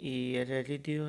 y residió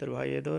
trabajador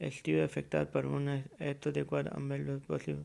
estoy afectado por un acto de cual lo posible।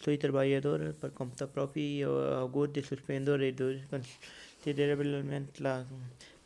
soy trabajador por conta propia y hago de suspendo considerablemente la।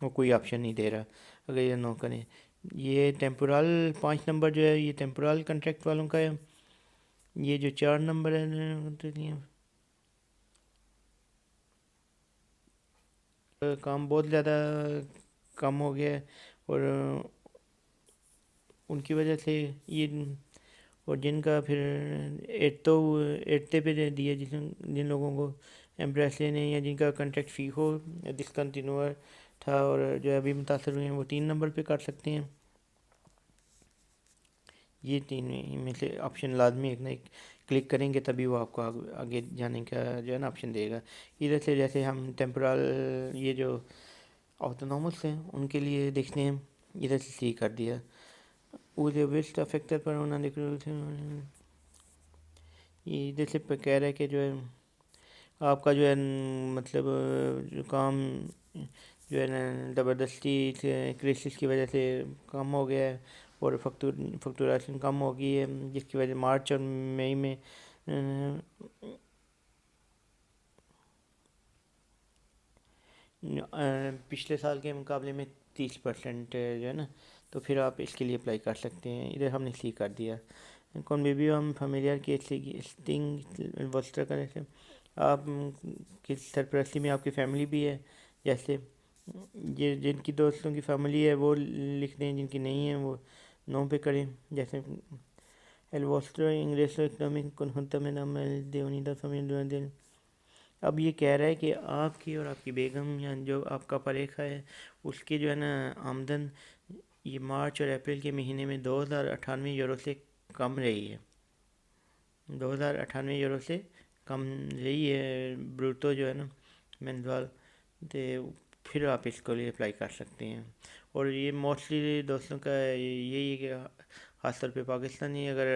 وہ کوئی option نہیں دے رہا اگر یہ نو کریں. یہ ٹیمپورل 5 نمبر جو ہے یہ ٹیمپورل کنٹریکٹ والوں کا ہے. یہ جو 4 نمبر ہے کام بہت زیادہ کم ہو گیا ہے اور ان کی وجہ سے یہ اور جن کا پھر ایٹتے پہ دیا جن لوگوں کو ایمبریس لینے یا جن کا کنٹریکٹ فی ہو ڈسکنٹینیور تھا اور جو ابھی متاثر ہوئے ہیں وہ 3 نمبر پہ کر سکتے ہیں. یہ 3 میں سے آپشن لازمی ایک نہ ایک کلک کریں گے تبھی وہ آپ کو آگے جانے کا جو ہے نا آپشن دے گا. ادھر سے جیسے ہم ٹیمپورل یہ جو آٹونومس ہیں ان کے لیے دیکھتے ہیں ادھر سے سی کر دیا. وہ جو ویسٹ افیکٹر پر ہونا دیکھ رہے تھے یہ ادھر سے کہہ رہا ہے کہ جو ہے آپ کا جو ہے مطلب جو کام جو ہے نا زبردستی کرائسس کی وجہ سے کم ہو گیا ہے اور فیکٹورائزیشن کم ہو گئی ہے جس کی وجہ مارچ اور مئی میں پچھلے سال کے مقابلے میں 30% جو ہے نا تو پھر آپ اس کے لیے اپلائی کر سکتے ہیں. ادھر ہم نے سی کر دیا. کون بی بی ہم فیملیئر کی اسٹنگ وسٹر کرنے سے آپ کی سرپرستی میں آپ کی فیملی بھی ہے جیسے جن کی دوستوں کی فیملی ہے وہ لکھ دیں جن کی نہیں ہے وہ نو پہ کریں. جیسے الوسٹر انگریس اکنامک کنہنتا میں نام دیونیدا فیملی دل. اب یہ کہہ رہا ہے کہ آپ کی اور آپ کی بیگم یا جو آپ کا پریکھا ہے اس کی جو ہے نا آمدن یہ مارچ اور اپریل کے مہینے میں 2098 یورو سے کم رہی ہے. 2098 یورو سے کم رہی ہے بروٹو جو ہے نا مینزوال تو پھر آپ اس کو لیے اپلائی کر سکتے ہیں. اور یہ موسٹلی دوستوں کا یہی ہے کہ خاص طور پہ پاکستانی اگر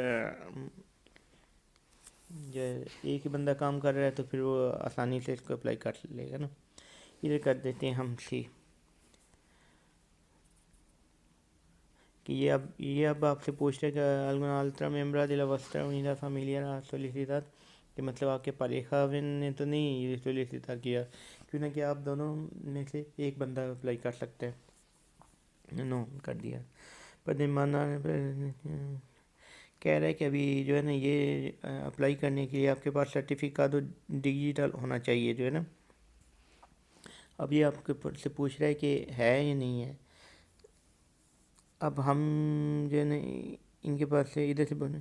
جو ایک ہی بندہ کام کر رہا ہے تو پھر وہ آسانی سے اس کو اپلائی کر لے گا نا. ادھر کر دیتے ہیں ہم سی کہ یہ اب آپ سے پوچھ رہے کہ alguna altra membra de la vostra unidad familiar ha solicitado کہ مطلب آپ کے پریخاون نے تو نہیں یہ سولیسیتا کیا کیوں نہ کہ آپ دونوں میں سے ایک بندہ اپلائی کر سکتے ہیں. نو کر دیا. پر مانا کہہ رہا ہے کہ ابھی جو ہے نا یہ اپلائی کرنے کے لیے آپ کے پاس سرٹیفکیٹ ڈیجیٹل ہونا چاہیے جو ہے نا. اب یہ آپ سے پوچھ رہا ہے کہ ہے یا نہیں ہے. اب ہم جو ہے نا ان کے پاس سے ادھر سے بنے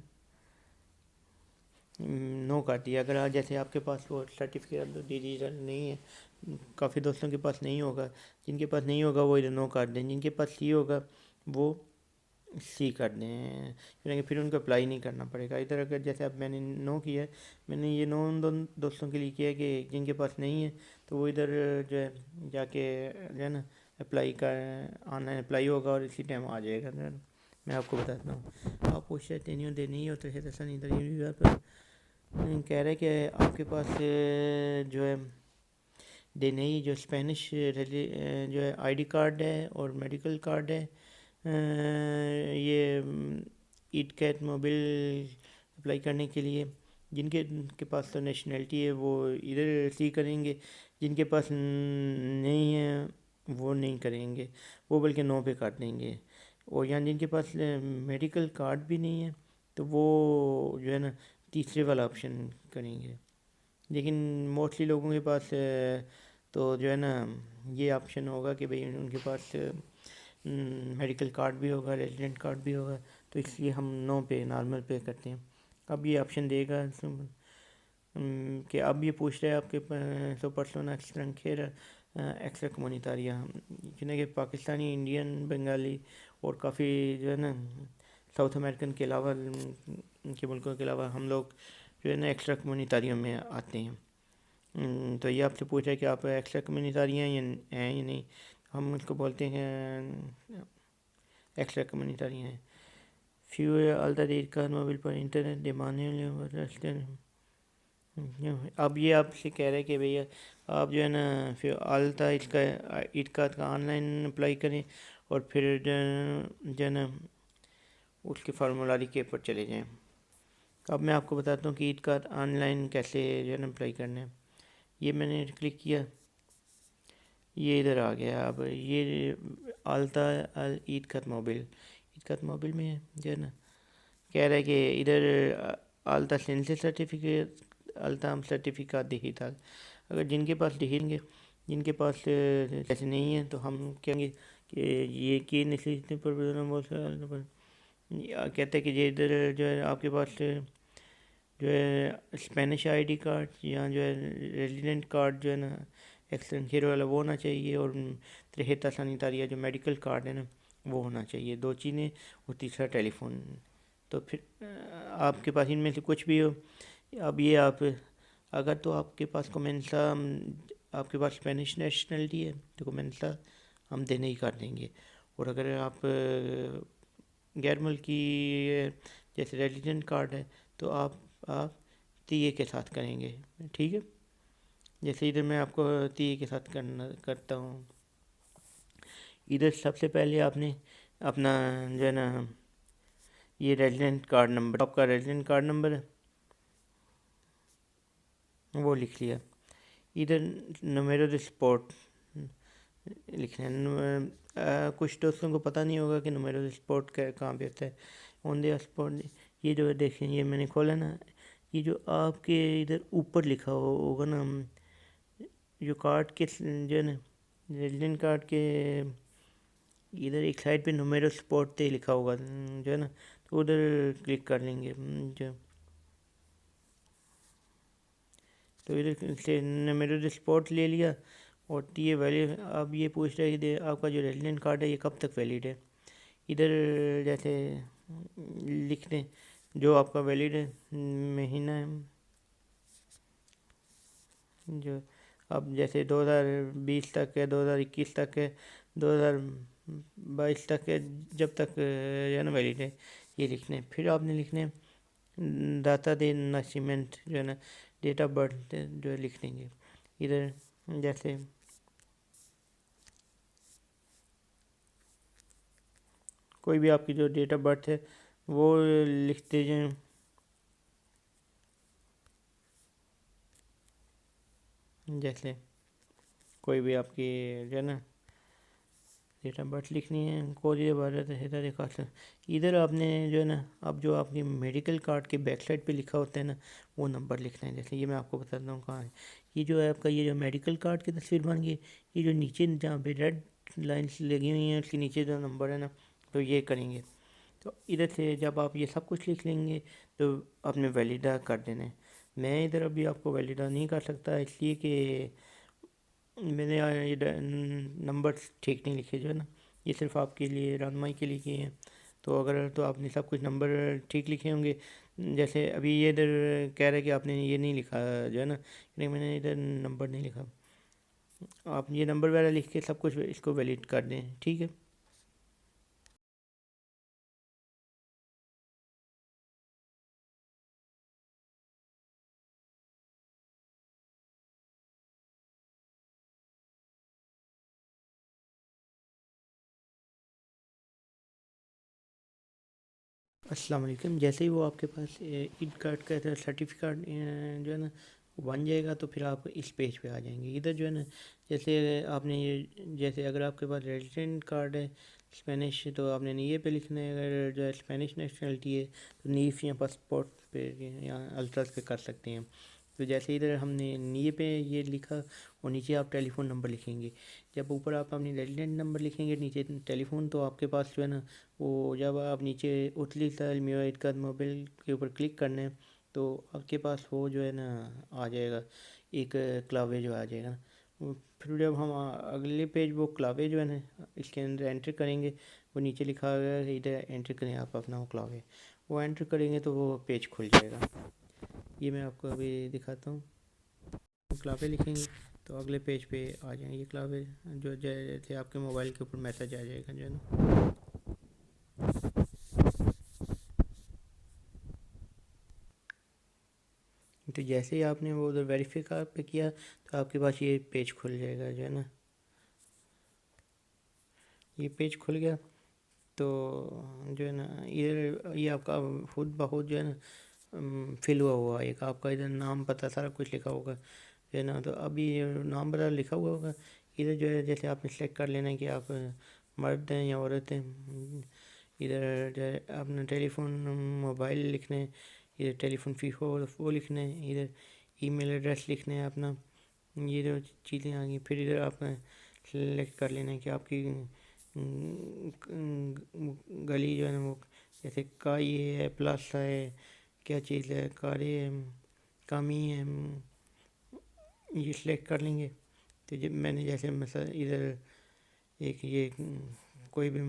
نو کر دیا. اگر جیسے آپ کے پاس وہ سرٹیفکیٹ ڈیجیٹل نہیں ہے کافی دوستوں کے پاس نہیں ہوگا جن کے پاس نہیں ہوگا وہ ادھر نو کر دیں. جن کے پاس سی ہوگا وہ سی کر دیں کیونکہ پھر ان کو اپلائی نہیں کرنا پڑے گا. ادھر اگر جیسے اب میں نے نو کیا ہے میں نے یہ نو ان دوستوں کے لیے کیا ہے کہ جن کے پاس نہیں ہے تو وہ ادھر جو ہے جا کے جو ہے نا اپلائی کر آن لائن اپلائی ہوگا اور اسی ٹائم آ جائے گا. میں آپ کو بتاتا ہوں. آپ پوچھ رہے تھے نہیں ہوتے ہے ایسا نہیں تھا. کہہ رہے کہ آپ کے پاس جو ہے نئی جو اسپینش جو ہے آئی ڈی کارڈ ہے اور میڈیکل کارڈ ہے یہ ایٹ کیٹ موبل اپلائی کرنے کے لیے. جن کے پاس تو نیشنلٹی ہے وہ ادھر سی کریں گے. جن کے پاس نہیں ہے وہ نہیں کریں گے وہ بلکہ نو پہ کر دیں گے. اور یہاں جن کے پاس میڈیکل کارڈ بھی نہیں ہے تو وہ جو ہے نا تیسرے والا آپشن کریں گے. لیکن موسٹلی لوگوں کے پاس تو جو ہے نا یہ آپشن ہوگا کہ بھئی ان کے پاس میڈیکل کارڈ بھی ہوگا ریزیڈنٹ کارڈ بھی ہوگا تو اس لیے ہم نو پہ نارمل پے کرتے ہیں. اب یہ آپشن دے گا کہ اب یہ پوچھ رہے ہیں آپ کے سو پرسونا ایکسٹرنجیرا ایکسٹرا کومونیتاریا کہ پاکستانی انڈین بنگالی اور کافی جو ہے نا ساؤتھ امریکن کے علاوہ ان کے ملکوں کے علاوہ ہم لوگ جو ہے نا ایکسٹرا کمیونٹاریوں میں آتے ہیں. تو یہ آپ سے پوچھا ہے کہ آپ ایکسٹرا کمیونٹاریاں ہیں یا نہیں. ہم اس کو بولتے ہیں ایکسٹرا کمیونٹاریاں ہیں. فیو الدا دیر کا موبائل پر انٹرنیٹ ڈیمانے. اب یہ آپ سے کہہ رہے ہیں کہ بھیا آپ جو ہے نا پھر التا اس کا ایٹ کارڈ کا آن لائن اپلائی کریں اور پھر جو ہے نا اس کے فارمولاری کے اوپر چلے جائیں. اب میں آپ کو بتاتا ہوں کہ ایٹ کارڈ آن لائن کیسے جو ہے نا اپلائی کرنا ہے. یہ میں نے کلک کیا یہ ادھر آ گیا. اب یہ التا ایدکت موبل، ایدکت موبل میں جو ہے نا کہہ رہا ہے کہ ادھر التا سینسل سرٹیفکیٹ التام سرٹیفکیٹ دیہی تھا. اگر جن کے پاس دیہی گے، جن کے پاس ایسے نہیں ہیں تو ہم کہیں گے کہ یہ کی نسل پر کہتے ہیں کہ یہ ادھر جو ہے آپ کے پاس جو ہے اسپینش آئی ڈی کارڈ یا جو ہے ریزیڈنٹ کارڈ جو ہے نا ایکسٹرنجیرو والا وہ ہونا چاہیے، اور ترہیتا سانیتاریا جو میڈیکل کارڈ ہے نا وہ ہونا چاہیے. 2 چیزیں، اور تیسرا ٹیلی فون. تو پھر آپ کے پاس ان میں سے کچھ بھی ہو. اب یہ آپ اگر تو آپ کے پاس کومنسا، آپ کے پاس اسپینش نیشنلٹی ہے تو کومنسا ہم دینے ہی کر دیں گے. اور اگر آپ غیر ملکی جیسے ریزیڈنٹ کارڈ ہے تو آپ تی اے کے ساتھ کریں گے. ٹھیک ہے، جیسے ادھر میں آپ کو تی اے کے ساتھ کرتا ہوں. ادھر سب سے پہلے آپ نے اپنا جو ہے نا یہ ریزیڈنٹ کارڈ نمبر، آپ کا ریزیڈنٹ کارڈ نمبر ہے وہ لکھ لیا. ادھر نمیرو دی سپورٹ لکھنا ہے. کچھ دوستوں کو پتہ نہیں ہوگا کہ نمیرو دی سپورٹ کہاں پہ ہوتا ہے. آن دی اسپورٹ یہ جو دیکھیں، یہ میں نے کھولا نا، یہ جو آپ کے ادھر اوپر لکھا ہوگا نا، جو کارڈ کے جو ہے نا ریزیڈنٹ کارڈ کے ادھر ایک سائڈ پہ نمیرو سپورٹ تے لکھا ہوگا جو ہے نا، تو ادھر کلک کر لیں گے. جو تو ادھر سے نمیرو سپورٹ لے لیا. اور یہ ویلڈ، اب یہ پوچھ رہا ہے کہ آپ کا جو ریزیڈنٹ کارڈ ہے یہ کب تک ویلڈ ہے. ادھر جیسے لکھ دیں جو آپ کا ویلڈ ہے مہینہ ہے، جو اب جیسے 2020 تک ہے، 2021 تک ہے، 2022 تک ہے، جب تک جو ہے نا ویلڈ ہے یہ لکھنے. پھر آپ نے لکھنے داتا دے ناسیمنٹ جو ہے نا ڈیٹ آف برتھ جو ہے لکھ دیں گے. ادھر جیسے کوئی بھی آپ کی جو ڈیٹ آف برتھ ہے وہ لکھتے جائیں. جیسے کوئی بھی آپ کی جو ہے نا ڈیٹ آف برتھ لکھنی ہے، کوئی عبارت ہے خاص. ادھر آپ نے جو ہے نا اب جو آپ کی میڈیکل کارڈ کے بیک سائڈ پہ لکھا ہوتا ہے نا وہ نمبر لکھنا ہے. جیسے یہ میں آپ کو بتاتا ہوں کہاں ہے. یہ جو ہے آپ کا یہ جو میڈیکل کارڈ کی تصویر بن گئی، یہ جو نیچے جہاں پہ ریڈ لائنس لگی ہوئی ہیں اس کے نیچے جو نمبر ہے نا تو یہ کریں گے. تو ادھر سے جب آپ یہ سب کچھ لکھ لیں گے تو آپ نے ویلیڈا کر دینا ہے. میں ادھر ابھی آپ کو ویلیڈا نہیں کر سکتا اس لیے کہ میں نے یہ نمبر ٹھیک نہیں لکھے جو ہے نا، یہ صرف آپ کے لیے رہنمائی کے لیے کیے ہیں. تو اگر تو آپ نے سب کچھ نمبر ٹھیک لکھے ہوں گے. جیسے ابھی یہ ادھر کہہ رہا ہے کہ آپ نے یہ نہیں لکھا جو ہے نا، لیکن میں نے ادھر نمبر نہیں لکھا. آپ یہ نمبر وغیرہ لکھ کے سب کچھ اس کو ویلڈ کر دیں. ٹھیک ہے. السلام علیکم. جیسے ہی وہ آپ کے پاس ایڈ کارڈ کا سرٹیفکیٹ جو ہے نا بن جائے گا تو پھر آپ اس پیج پہ آ جائیں گے. ادھر جو ہے نا جیسے آپ نے یہ جیسے اگر آپ کے پاس ریزیڈنٹ کارڈ ہے اسپینش تو آپ نے نیے پہ لکھنا ہے. اگر جو ہے اسپینش نیشنلٹی ہے تو نیف یا پاسپورٹ پہ یا الٹراس پہ کر سکتے ہیں. تو جیسے ادھر ہم نے نیے پہ یہ لکھا اور نیچے آپ ٹیلی فون نمبر لکھیں گے. جب اوپر آپ اپنی ریزیڈنٹ نمبر لکھیں گے نیچے ٹیلی فون، تو آپ کے پاس جو ہے نا وہ جب آپ نیچے اتلی سال میوائد کا موبائل کے اوپر کلک کرنے تو آپ کے پاس وہ جو ہے نا آ جائے گا ایک کلاوے جو آ جائے گا. پھر جب ہم اگلے پیج وہ کلاوے جو ہے نا اس کے اندر انٹر کریں گے، وہ نیچے لکھا گیا ہے ادھر انٹر کریں آپ اپنا وہ کلاوے، وہ انٹر کریں گے تو وہ پیج کھل جائے گا. یہ میں آپ کو ابھی دکھاتا ہوں. کلاوے لکھیں گے تو اگلے پیج پہ آ جائیں گے کلاوے، جو جیسے آپ کے موبائل کے اوپر میسج آ جائے گا جو ہے نا. تو جیسے ہی آپ نے وہ ادھر ویریفائی پہ کیا تو آپ کے پاس یہ پیج کھل جائے گا جو ہے نا. یہ پیج کھل گیا تو جو ہے نا یہ آپ کا خود بخود جو ہے نا فل ہوا ایک آپ کا ادھر نام پتہ سارا کچھ لکھا ہوگا جو ہے نا. تو ابھی نام پتہ لکھا ہوا ہوگا. ادھر جو ہے جیسے آپ نے سلیکٹ کر لینا ہے کہ آپ مرد ہیں یا عورت ہیں. ادھر جو ہے آپ نے ٹیلی فون موبائل لکھنا ہے, ادھر ٹیلی فون فی ہو وہ لکھنا ہے, ادھر ای میل ایڈریس لکھنا ہے اپنا. یہ جو چیزیں آ گئی, پھر ادھر آپ نے سلیکٹ کر لینا ہے کہ آپ کی گلی جو ہے نا وہ جیسے کائی ہے, پلاسا ہے, کیا چیز ہے, کارے ہے, کامی ہے, یہ سلیکٹ کر لیں گے. تو جب میں نے جیسے مثلا ادھر ایک یہ کوئی بھی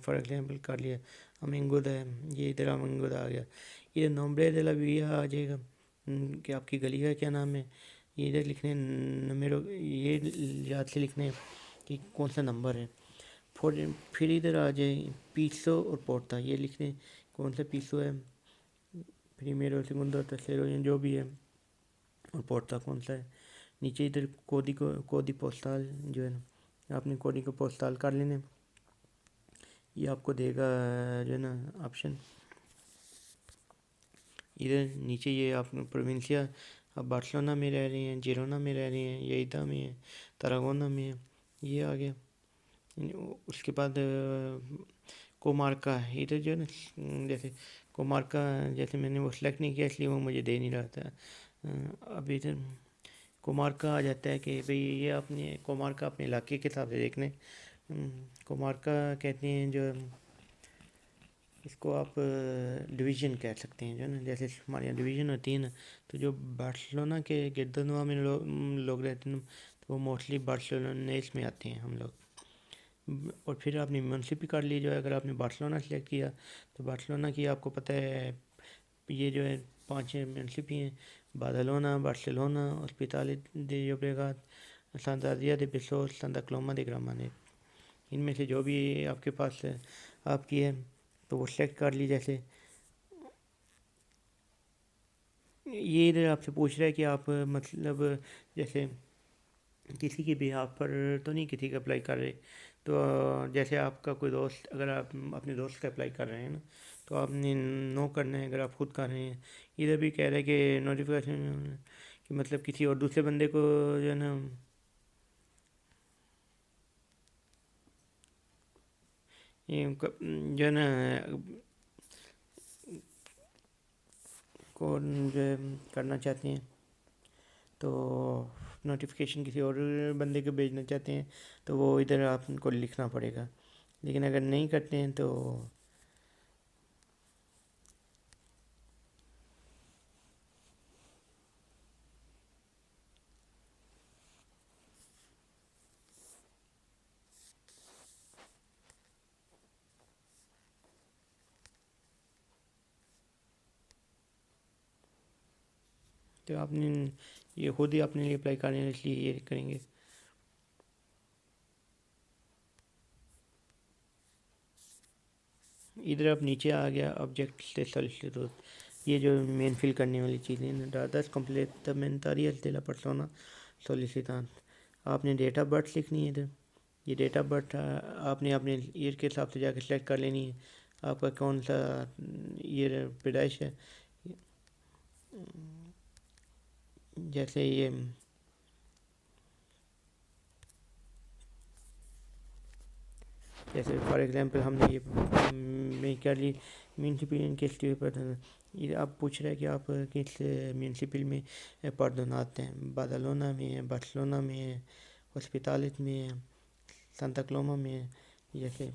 فار ایگزامپل کر لیا امنگود ہے, یہ ادھر امنگود آ گیا. ادھر نومبرے دلا بھی آ جائے گا کہ آپ کی گلی کا کیا نام ہے. یہ ادھر لکھنے نمبر, یہ یاد سے لکھنے کہ کون سا نمبر ہے. پھر ادھر آ جائے پیسو اور پورتا, یہ لکھنے کون سا پیسو ہے, پریمیرو سیگندو ترسیرو جو بھی ہے, اور پورتا کون سا ہے. نیچے ادھر کودی پوسٹال جو ہے نا, آپ نے کودی کو پوسٹال کر لینے. یہ آپ کو دے گا جو ہے نا آپشن. ادھر نیچے یہ آپ پروونسیا, آپ بارسلونا میں رہ رہے ہیں, جیرونا میں رہ رہے ہیں, ییدا میں ہے, تراگونا میں ہے, یہ آ گیا. اس کے بعد کومارکا, ادھر جو ہے نا جیسے کومارکا جیسے میں نے وہ سلیکٹ نہیں کیا اس لیے وہ مجھے دے نہیں رہا تھا. اب ادھر کومارکا آ جاتا ہے کہ بھئی یہ اپنے کومارکا اپنے علاقے کے حساب سے دیکھنے. کومارکا کہتے ہیں جو اس کو آپ ڈویژن کہہ سکتے ہیں جو ہے نا, جیسے ہمارے یہاں ڈویژن ہوتی ہے نا, تو جو بارسلونا کے گردنوا میں لوگ رہتے ہیں تو وہ موسٹلی بارسلونیس میں آتے ہیں ہم لوگ. اور پھر آپ نے میونسپی کر لی, جو ہے اگر آپ نے بارسلونا سلیکٹ کیا تو بارسلونا کی آپ کو پتہ ہے یہ جو ہے 5 میونسپی ہیں, بادلونا, بارسلونا, ہاسپیٹالٹی دی llobregat, سانتا ادریا دے بیسوس, سانتا کلوما دے گرامانٹ. ان میں سے جو بھی آپ کے پاس آپ کی ہے تو وہ سلیکٹ کر لی. جیسے یہ ادھر آپ سے پوچھ رہا ہے کہ آپ مطلب جیسے کسی کی بھی آپ پر تو نہیں کسی کا اپلائی کر رہے, تو جیسے آپ کا کوئی دوست, اگر آپ اپنے دوست کا اپلائی کر رہے ہیں نا تو آپ نے نو کرنا ہے. اگر آپ خود کر رہے ہیں, ادھر بھی کہہ رہا ہے کہ نوٹیفیکیشن کہ مطلب کسی اور دوسرے بندے کو جو ہے نا جو ہے نا کو جو ہے کرنا چاہتے ہیں تو نوٹیفیکیشن کسی اور بندے کو بھیجنا چاہتے ہیں تو وہ ادھر آپ کو لکھنا پڑے گا. لیکن اگر نہیں کرتے ہیں تو آپ نے یہ خود ہی اپنے لیے اپلائی کرنے اس لیے یہ کریں گے. ادھر اب نیچے آ گیا آبجیکٹ سے سولیسیٹور, یہ جو مین فل کرنے والی چیزیں ہیں. دس کمپلیمنٹاریas de la persona solicitante, آپ نے ڈیٹ آف برتھ لکھنی ہے. ادھر یہ ڈیٹ آف برتھ آپ نے اپنے ایئر کے حساب سے جا کے سلیکٹ کر لینی ہے, آپ کا کون سا ایئر پیدائش ہے. جیسے یہ جیسے فار ایگزامپل ہم نے یہ میں کر لی میونسپل کے اسٹیو پر. یہ آپ پوچھ رہے ہیں کہ آپ کس میونسپل میں پردونات ہیں. بادلونا میں ہے, بارسلونا میں ہے, ہاسپیٹالٹ میں ہے, سانتا کلوما میں ہے. جیسے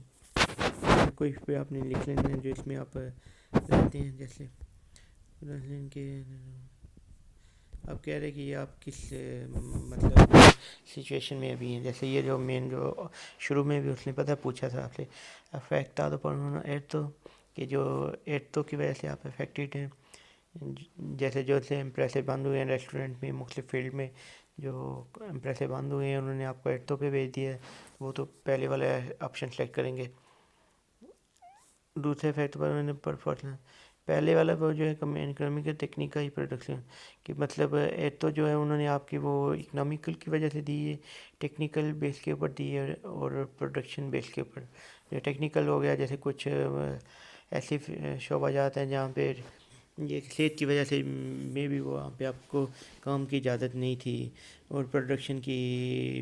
کوئی پہ آپ نے لکھ لینا ہے جو اس میں آپ رہتے ہیں. جیسے کہ آپ کہہ رہے ہیں کہ یہ آپ کس مطلب سچویشن میں ابھی ہیں. جیسے یہ جو مین جو شروع میں بھی اس نے پتہ پوچھا تھا آپ سے افیکٹado por un hurto, کہ جو ایرتو کی وجہ سے آپ افیکٹڈ ہیں. جیسے جو سے امپریسے بند ہوئے ہیں ریسٹورنٹ میں, مختلف فیلڈ میں جو امپریسے بند ہوئے ہیں انہوں نے آپ کو ایرتو پہ بھیج دیا ہے, وہ تو پہلے والا آپشن سلیکٹ کریں گے. دوسرے فیکٹ پر پہلے والا وہ جو ہے اکنامیکل ٹیکنیکل پروڈکشن کہ مطلب تو جو ہے انہوں نے آپ کی وہ اکنامیکل کی وجہ سے دی ہے, ٹیکنیکل بیس کے اوپر دی ہے, اور پروڈکشن بیس کے اوپر. جو ٹیکنیکل ہو گیا جیسے کچھ ایسی شعبہ جات ہیں جہاں پہ یہ صحت کی وجہ سے میں بھی وہاں پہ آپ کو کام کی اجازت نہیں تھی, اور پروڈکشن کی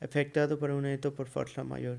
Afectado por un hecho por fuerza mayor.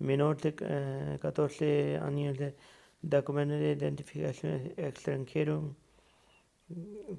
menor de 14 años de documento de identificación extranjero,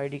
ID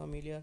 familiar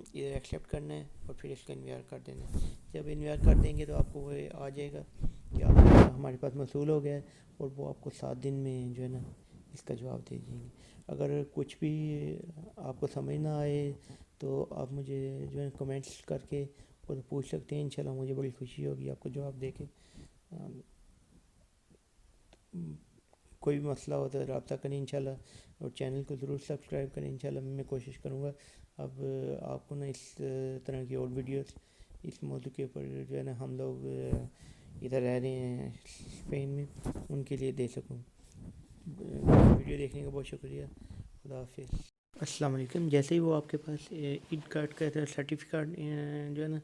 ادھر ایکسیپٹ کرنا ہے اور پھر اس کا انویار کر دینا ہے. جب انویار کر دیں گے تو آپ کو وہ آ جائے گا کہ آپ ہمارے پاس موصول ہو گیا ہے, اور وہ آپ کو 7 دن میں جو ہے نا اس کا جواب دے دیں گے. اگر کچھ بھی آپ کو سمجھ نہ آئے تو آپ مجھے جو ہے کمنٹس کر کے اور پوچھ سکتے ہیں. انشاءاللہ مجھے بڑی خوشی ہوگی آپ کو جواب دے کے. کوئی بھی مسئلہ ہو تو رابطہ کریں انشاءاللہ, اور چینل کو ضرور سبسکرائب کریں. انشاءاللہ میں کوشش کروں گا اب آپ کو نا اس طرح کی اور ویڈیوز اس موضوع کے اوپر جو ہے نا ہم لوگ ادھر رہ رہے ہیں اسپین میں ان کے لیے دے سکوں. ویڈیو دیکھنے کا بہت شکریہ. خدا حافظ. السلام علیکم. جیسے ہی وہ آپ کے پاس عید کارڈ کا سرٹیفکیٹ جو ہے نا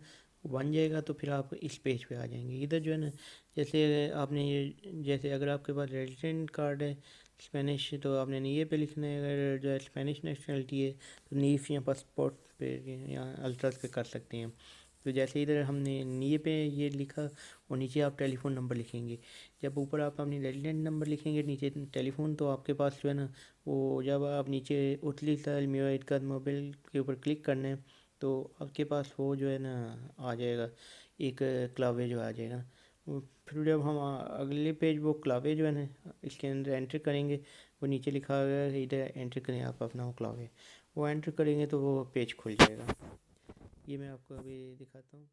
بن جائے گا تو پھر آپ اس پیج پہ آ جائیں گے. ادھر جو ہے نا جیسے آپ نے یہ جیسے اگر آپ کے پاس ریزیڈنٹ کارڈ ہے اسپینش تو آپ نے نیے پہ لکھنا ہے. اگر جو ہے اسپینش نیشنلٹی ہے تو نیف یا پاسپورٹ پہ یا الٹرس پہ کر سکتے ہیں. تو جیسے ادھر ہم نے نیے پہ یہ لکھا اور نیچے آپ ٹیلی فون نمبر لکھیں گے. جب اوپر آپ اپنی ریزیڈنٹ نمبر لکھیں گے نیچے ٹیلی فون, تو آپ کے پاس جو ہے نا وہ جب آپ نیچے اتلی سال میوائد کا موبائل کے اوپر کلک کرنا ہے تو آپ کے پاس وہ جو ہے نا آ جائے گا ایک کلاوے جو آ جائے گا. پھر جب ہم اگلے پیج وہ کلاوے جو ہے نا اس کے اندر انٹر کریں گے, وہ نیچے لکھا گیا ہے ادھر انٹر کریں آپ اپنا وہ کلاوے, وہ انٹر کریں گے تو وہ پیج کھل جائے گا. یہ میں آپ کو ابھی دکھاتا ہوں.